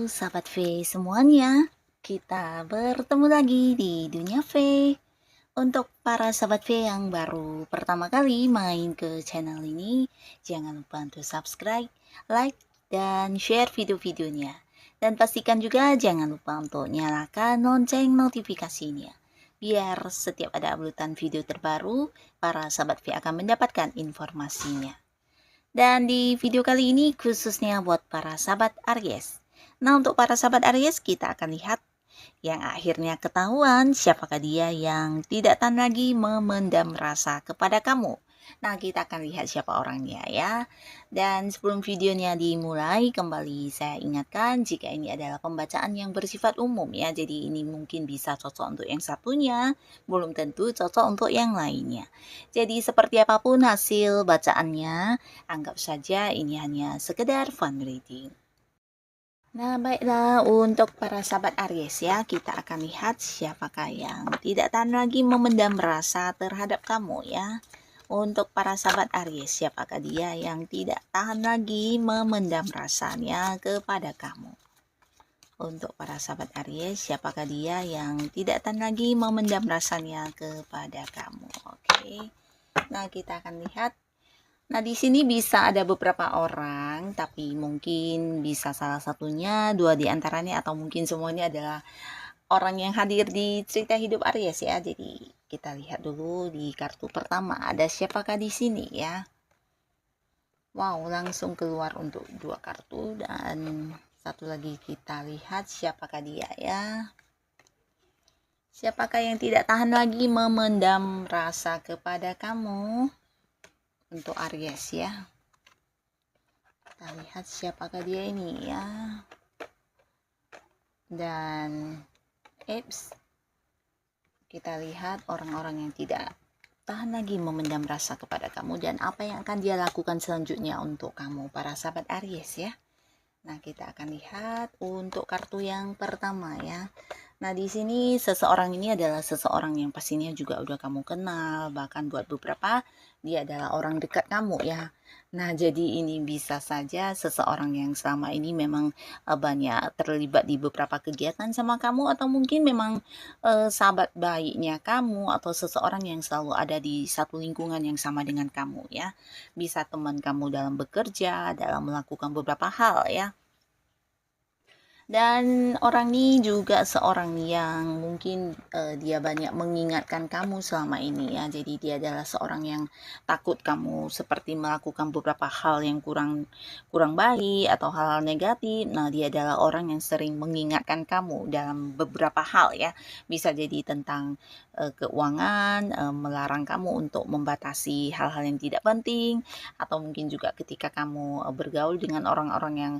sahabat V semuanya, kita bertemu lagi di Dunia V. Untuk para sahabat V yang baru pertama kali main ke channel ini, jangan lupa untuk subscribe, like, dan share video-videonya. Dan pastikan juga jangan lupa untuk nyalakan lonceng notifikasinya. Biar setiap ada uploadan video terbaru, para sahabat V akan mendapatkan informasinya. Dan di video kali ini khususnya buat para sahabat Aries. Nah, untuk para sahabat Aries, kita akan lihat yang akhirnya ketahuan siapakah dia yang tidak tahan lagi memendam rasa kepada kamu. Nah, kita akan lihat siapa orangnya ya. Dan sebelum videonya dimulai, kembali saya ingatkan jika ini adalah pembacaan yang bersifat umum ya. Jadi ini mungkin bisa cocok untuk yang satunya, belum tentu cocok untuk yang lainnya. Jadi seperti apapun hasil bacaannya, anggap saja ini hanya sekedar fun reading. Nah, baiklah untuk para sahabat Aries ya, kita akan lihat siapakah yang tidak tahan lagi memendam rasa terhadap kamu ya. Untuk para sahabat Aries, siapakah dia yang tidak tahan lagi memendam rasanya kepada kamu? Untuk para sahabat Aries, siapakah dia yang tidak tahan lagi memendam rasanya kepada kamu? Oke. Nah, kita akan lihat. Nah, di sini bisa ada beberapa orang, tapi mungkin bisa salah satunya, dua di antaranya, atau mungkin semuanya adalah orang yang hadir di cerita hidup Aries ya. Jadi kita lihat dulu di kartu pertama, ada siapakah di sini ya. Wow, langsung keluar untuk dua kartu, dan satu lagi kita lihat siapakah dia ya. Siapakah yang tidak tahan lagi memendam rasa kepada kamu? Untuk Aries ya. Kita lihat siapakah dia ini ya. Dan kita lihat orang-orang yang tidak tahan lagi memendam rasa kepada kamu dan apa yang akan dia lakukan selanjutnya untuk kamu para sahabat Aries ya. Nah, kita akan lihat untuk kartu yang pertama ya. Nah, di sini seseorang ini adalah seseorang yang pastinya juga udah kamu kenal, bahkan buat beberapa dia adalah orang dekat kamu ya. Nah, jadi ini bisa saja seseorang yang selama ini memang banyak terlibat di beberapa kegiatan sama kamu, atau mungkin memang sahabat baiknya kamu, atau seseorang yang selalu ada di satu lingkungan yang sama dengan kamu ya. Bisa teman kamu dalam bekerja, dalam melakukan beberapa hal ya. Dan orang ini juga seorang yang mungkin dia banyak mengingatkan kamu selama ini ya. Jadi dia adalah seorang yang takut kamu seperti melakukan beberapa hal yang kurang baik atau hal-hal negatif. Nah, dia adalah orang yang sering mengingatkan kamu dalam beberapa hal ya. Bisa jadi tentang keuangan, melarang kamu untuk membatasi hal-hal yang tidak penting, atau mungkin juga ketika kamu bergaul dengan orang-orang yang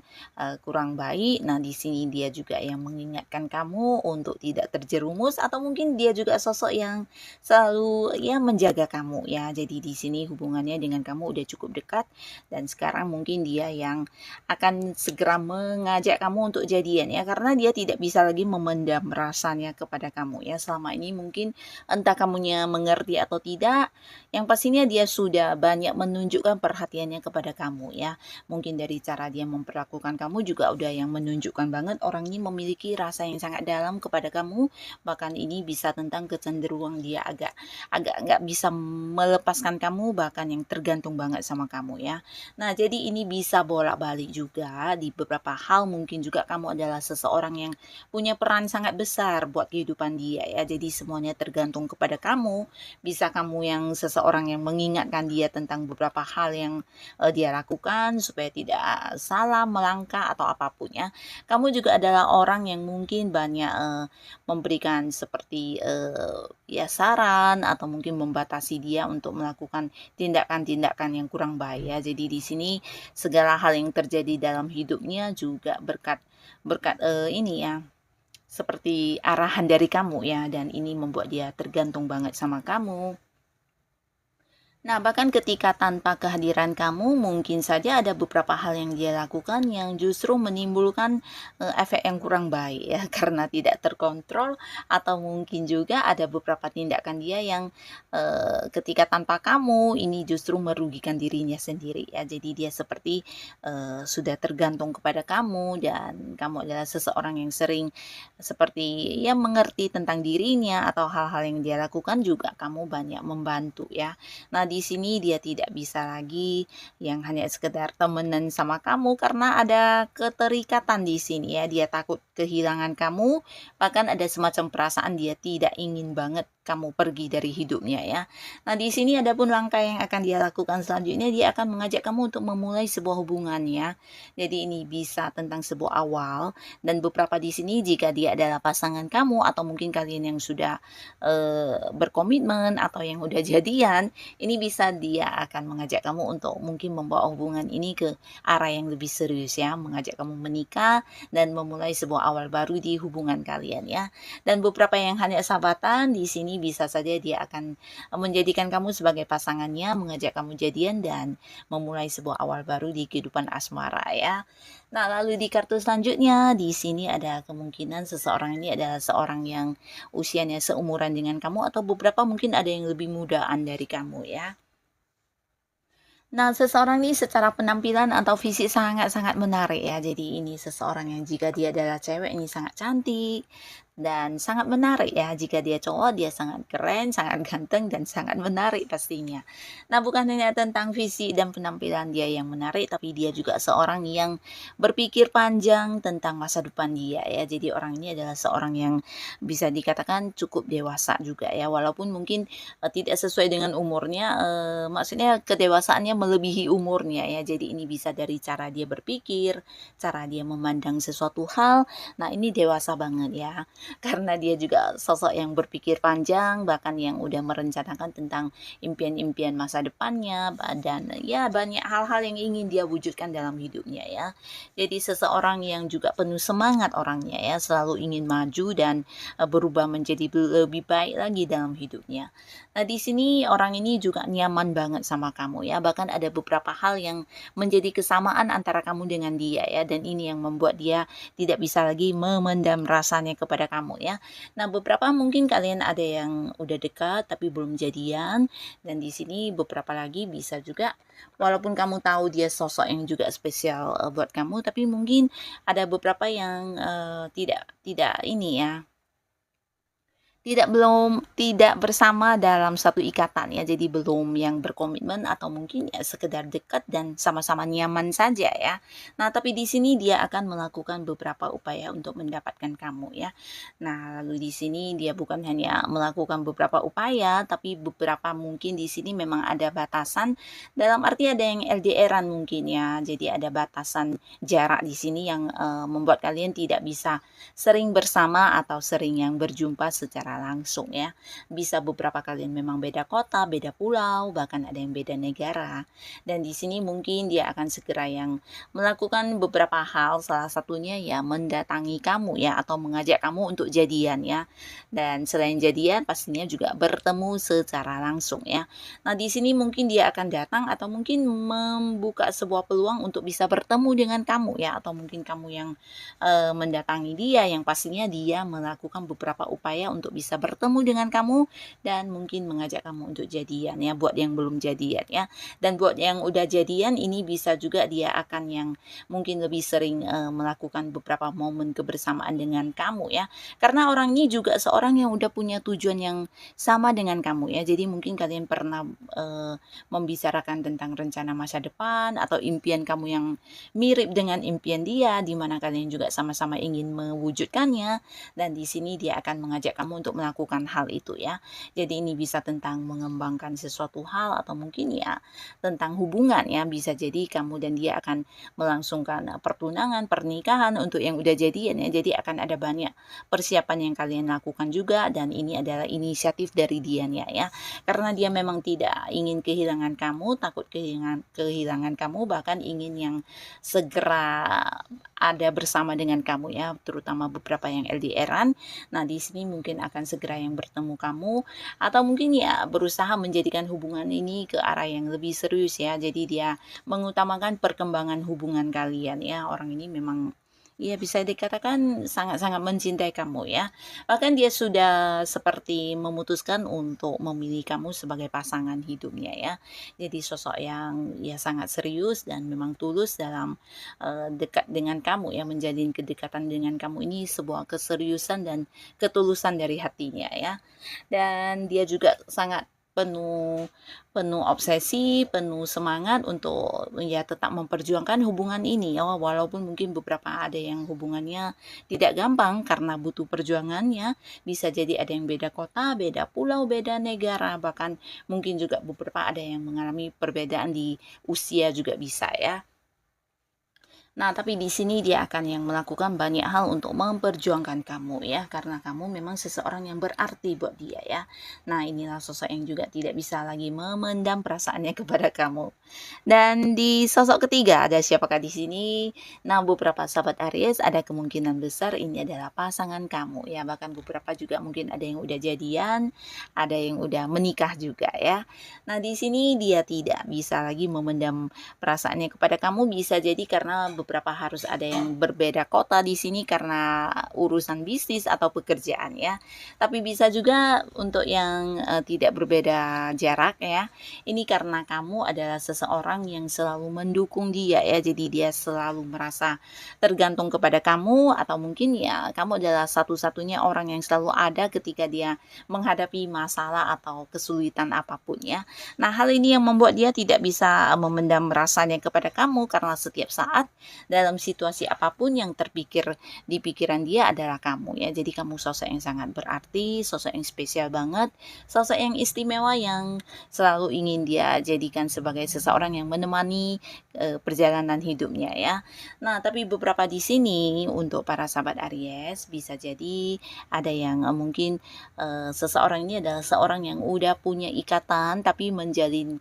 kurang baik. Nah, di sini dia juga yang mengingatkan kamu untuk tidak terjerumus, atau mungkin dia juga sosok yang selalu ya menjaga kamu ya. Jadi di sini hubungannya dengan kamu udah cukup dekat, dan sekarang mungkin dia yang akan segera mengajak kamu untuk jadian ya, karena dia tidak bisa lagi memendam rasanya kepada kamu ya. Selama ini mungkin entah kamunya mengerti atau tidak, yang pastinya dia sudah banyak menunjukkan perhatiannya kepada kamu ya. Mungkin dari cara dia memperlakukan kamu juga udah yang menunjukkan banget orang ini memiliki rasa yang sangat dalam kepada kamu. Bahkan ini bisa tentang kecenderungan dia agak nggak bisa melepaskan kamu, bahkan yang tergantung banget sama kamu ya. Nah, jadi ini bisa bolak-balik juga di beberapa hal. Mungkin juga kamu adalah seseorang yang punya peran sangat besar buat kehidupan dia ya. Jadi semuanya tergantung kepada kamu. Bisa kamu yang seseorang yang mengingatkan dia tentang beberapa hal yang dia lakukan supaya tidak salah melangkah atau apapun ya. Kamu juga adalah orang yang mungkin banyak memberikan seperti ya saran, atau mungkin membatasi dia untuk melakukan tindakan-tindakan yang kurang baik ya. Jadi di sini segala hal yang terjadi dalam hidupnya juga berkat ini ya, seperti arahan dari kamu ya, dan ini membuat dia tergantung banget sama kamu. Nah, bahkan ketika tanpa kehadiran kamu, mungkin saja ada beberapa hal yang dia lakukan yang justru menimbulkan efek yang kurang baik ya, karena tidak terkontrol, atau mungkin juga ada beberapa tindakan dia yang ketika tanpa kamu ini justru merugikan dirinya sendiri ya. Jadi dia seperti sudah tergantung kepada kamu, dan kamu adalah seseorang yang sering seperti ya mengerti tentang dirinya, atau hal-hal yang dia lakukan juga kamu banyak membantu ya. Nah, di sini dia tidak bisa lagi yang hanya sekedar temenan sama kamu, karena ada keterikatan di sini ya. Dia takut kehilangan kamu, bahkan ada semacam perasaan dia tidak ingin banget kamu pergi dari hidupnya ya. Nah, di sini ada pun langkah yang akan dia lakukan selanjutnya, dia akan mengajak kamu untuk memulai sebuah hubungan ya. Jadi ini bisa tentang sebuah awal, dan beberapa di sini jika dia adalah pasangan kamu, atau mungkin kalian yang sudah berkomitmen atau yang udah jadian, ini bisa dia akan mengajak kamu untuk mungkin membawa hubungan ini ke arah yang lebih serius ya, mengajak kamu menikah dan memulai sebuah awal baru di hubungan kalian ya. Dan beberapa yang hanya sahabatan, di sini bisa saja dia akan menjadikan kamu sebagai pasangannya, mengajak kamu jadian dan memulai sebuah awal baru di kehidupan asmara ya. Nah, lalu di kartu selanjutnya, di sini ada kemungkinan seseorang ini adalah seorang yang usianya seumuran dengan kamu, atau beberapa mungkin ada yang lebih mudaan dari kamu ya. Nah, seseorang ini secara penampilan atau fisik sangat-sangat menarik ya. Jadi ini seseorang yang jika dia adalah cewek ini sangat cantik dan sangat menarik ya. Jika dia cowok, dia sangat keren, sangat ganteng, dan sangat menarik pastinya. Nah, bukan hanya tentang fisik dan penampilan dia yang menarik, tapi dia juga seorang yang berpikir panjang tentang masa depan dia ya. Jadi orang ini adalah seorang yang bisa dikatakan cukup dewasa juga ya. Walaupun mungkin tidak sesuai dengan umurnya, maksudnya kedewasaannya melebihi umurnya ya. Jadi ini bisa dari cara dia berpikir, cara dia memandang sesuatu hal. Nah, ini dewasa banget ya. Karena dia juga sosok yang berpikir panjang, bahkan yang udah merencanakan tentang impian-impian masa depannya, dan ya banyak hal-hal yang ingin dia wujudkan dalam hidupnya ya. Jadi seseorang yang juga penuh semangat orangnya ya, selalu ingin maju dan berubah menjadi lebih baik lagi dalam hidupnya. Nah, di sini orang ini juga nyaman banget sama kamu ya. Bahkan ada beberapa hal yang menjadi kesamaan antara kamu dengan dia ya, dan ini yang membuat dia tidak bisa lagi memendam rasanya kepada kamu ya. Nah, beberapa mungkin kalian ada yang udah dekat tapi belum jadian, dan di sini beberapa lagi bisa juga walaupun kamu tahu dia sosok yang juga spesial buat kamu, tapi mungkin ada beberapa yang tidak ini ya, tidak bersama dalam satu ikatan ya, jadi belum yang berkomitmen, atau mungkin ya sekedar dekat dan sama-sama nyaman saja ya. Nah, tapi di sini dia akan melakukan beberapa upaya untuk mendapatkan kamu ya. Nah, lalu di sini dia bukan hanya melakukan beberapa upaya, tapi beberapa mungkin di sini memang ada batasan, dalam arti ada yang LDR-an mungkin ya. Jadi ada batasan jarak di sini yang membuat kalian tidak bisa sering bersama atau sering yang berjumpa secara langsung ya. Bisa beberapa kalian memang beda kota, beda pulau, bahkan ada yang beda negara. Dan di sini mungkin dia akan segera yang melakukan beberapa hal, salah satunya ya mendatangi kamu ya, atau mengajak kamu untuk jadian ya. Dan selain jadian pastinya juga bertemu secara langsung ya. Nah, di sini mungkin dia akan datang, atau mungkin membuka sebuah peluang untuk bisa bertemu dengan kamu ya, atau mungkin kamu yang mendatangi dia, yang pastinya dia melakukan beberapa upaya untuk bisa bertemu dengan kamu dan mungkin mengajak kamu untuk jadian ya, buat yang belum jadian ya. Dan buat yang udah jadian ini bisa juga dia akan yang mungkin lebih sering melakukan beberapa momen kebersamaan dengan kamu ya. Karena orang ini juga seorang yang udah punya tujuan yang sama dengan kamu ya. Jadi mungkin kalian pernah membicarakan tentang rencana masa depan atau impian kamu yang mirip dengan impian dia, di mana kalian juga sama-sama ingin mewujudkannya, dan di sini dia akan mengajak kamu untuk melakukan hal itu ya. Jadi ini bisa tentang mengembangkan sesuatu hal, atau mungkin ya tentang hubungan ya. Bisa jadi kamu dan dia akan melangsungkan pertunangan, pernikahan untuk yang udah jadian ya. Jadi akan ada banyak persiapan yang kalian lakukan juga, dan ini adalah inisiatif dari dia ya. Karena dia memang tidak ingin kehilangan kamu, takut kehilangan kamu, bahkan ingin yang segera ada bersama dengan kamu ya, terutama beberapa yang LDR-an. Nah, di sini mungkin akan akan segera yang bertemu kamu, atau mungkin ya berusaha menjadikan hubungan ini ke arah yang lebih serius ya. Jadi dia mengutamakan perkembangan hubungan kalian ya. Orang ini memang ya bisa dikatakan sangat-sangat mencintai kamu ya. Bahkan dia sudah seperti memutuskan untuk memilih kamu sebagai pasangan hidupnya ya. Jadi sosok yang ya sangat serius dan memang tulus dalam dekat dengan kamu ya, menjalin kedekatan dengan kamu ini sebuah keseriusan dan ketulusan dari hatinya ya. Dan dia juga sangat penuh penuh obsesi, penuh semangat untuk ya tetap memperjuangkan hubungan ini ya, walaupun mungkin beberapa ada yang hubungannya tidak gampang karena butuh perjuangannya, bisa jadi ada yang beda kota, beda pulau, beda negara, bahkan mungkin juga beberapa ada yang mengalami perbedaan di usia juga bisa ya. Nah, tapi di sini dia akan yang melakukan banyak hal untuk memperjuangkan kamu ya, karena kamu memang seseorang yang berarti buat dia ya. Nah, inilah sosok yang juga tidak bisa lagi memendam perasaannya kepada kamu. Dan di sosok ketiga ada siapakah di sini? Nah, beberapa sahabat Aries ada kemungkinan besar ini adalah pasangan kamu ya, bahkan beberapa juga mungkin ada yang udah jadian, ada yang udah menikah juga ya. Nah, di sini dia tidak bisa lagi memendam perasaannya kepada kamu, bisa jadi karena beberapa harus ada yang berbeda kota di sini karena urusan bisnis atau pekerjaan ya. Tapi bisa juga untuk yang tidak berbeda jarak ya. Ini karena kamu adalah seseorang yang selalu mendukung dia ya. Jadi dia selalu merasa tergantung kepada kamu, atau mungkin ya kamu adalah satu-satunya orang yang selalu ada ketika dia menghadapi masalah atau kesulitan apapun ya. Nah, hal ini yang membuat dia tidak bisa memendam rasanya kepada kamu, karena setiap saat dalam situasi apapun yang terpikir di pikiran dia adalah kamu ya. Jadi kamu sosok yang sangat berarti, sosok yang spesial banget, sosok yang istimewa yang selalu ingin dia jadikan sebagai seseorang yang menemani perjalanan hidupnya ya. Nah, tapi beberapa di sini untuk para sahabat Aries bisa jadi ada yang mungkin seseorang ini adalah seorang yang udah punya ikatan tapi menjalin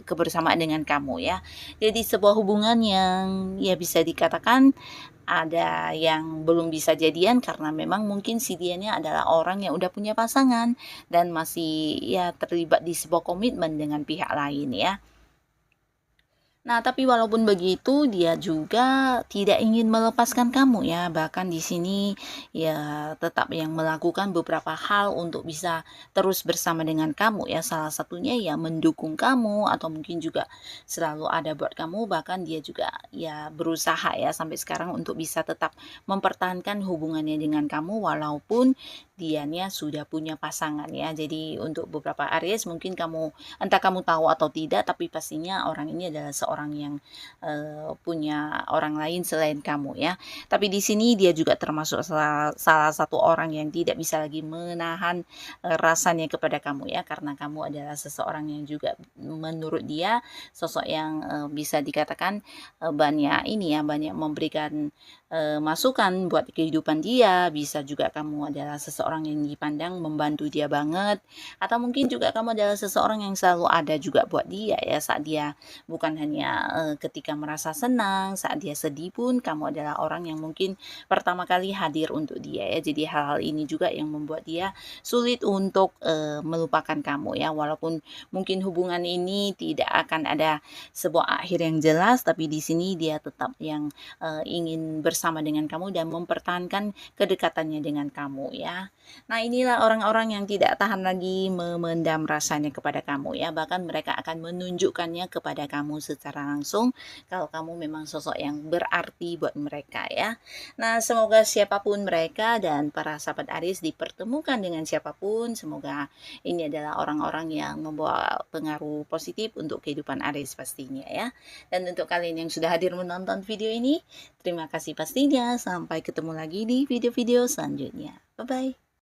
kebersamaan dengan kamu ya. Jadi sebuah hubungan yang ya bisa dikatakan ada yang belum bisa jadian karena memang mungkin si dianya adalah orang yang udah punya pasangan dan masih ya terlibat di sebuah komitmen dengan pihak lain ya. Nah, tapi walaupun begitu dia juga tidak ingin melepaskan kamu ya. Bahkan di sini ya tetap yang melakukan beberapa hal untuk bisa terus bersama dengan kamu ya. Salah satunya ya mendukung kamu, atau mungkin juga selalu ada buat kamu. Bahkan dia juga ya berusaha ya sampai sekarang untuk bisa tetap mempertahankan hubungannya dengan kamu walaupun dianya sudah punya pasangan ya. Jadi untuk beberapa Aries mungkin entah kamu tahu atau tidak, tapi pastinya orang ini adalah seorang yang punya orang lain selain kamu ya. Tapi di sini dia juga termasuk salah satu orang yang tidak bisa lagi menahan rasanya kepada kamu ya, karena kamu adalah seseorang yang juga menurut dia sosok yang bisa dikatakan banyak memberikan masukan buat kehidupan dia. Bisa juga kamu adalah seseorang yang dipandang membantu dia banget, atau mungkin juga kamu adalah seseorang yang selalu ada juga buat dia ya, saat dia bukan hanya ketika merasa senang, saat dia sedih pun kamu adalah orang yang mungkin pertama kali hadir untuk dia ya. Jadi hal-hal ini juga yang membuat dia sulit untuk melupakan kamu ya, walaupun mungkin hubungan ini tidak akan ada sebuah akhir yang jelas, tapi di sini dia tetap yang ingin bersama dengan kamu dan mempertahankan kedekatannya dengan kamu ya. Nah, inilah orang-orang yang tidak tahan lagi memendam rasanya kepada kamu ya, bahkan mereka akan menunjukkannya kepada kamu secara langsung kalau kamu memang sosok yang berarti buat mereka ya. Nah, semoga siapapun mereka dan para sahabat Aries dipertemukan dengan siapapun, semoga ini adalah orang-orang yang membawa pengaruh positif untuk kehidupan Aries pastinya ya. Dan untuk kalian yang sudah hadir menonton video ini, terima kasih pastinya. Sampai ketemu lagi di video-video selanjutnya. Bye-bye.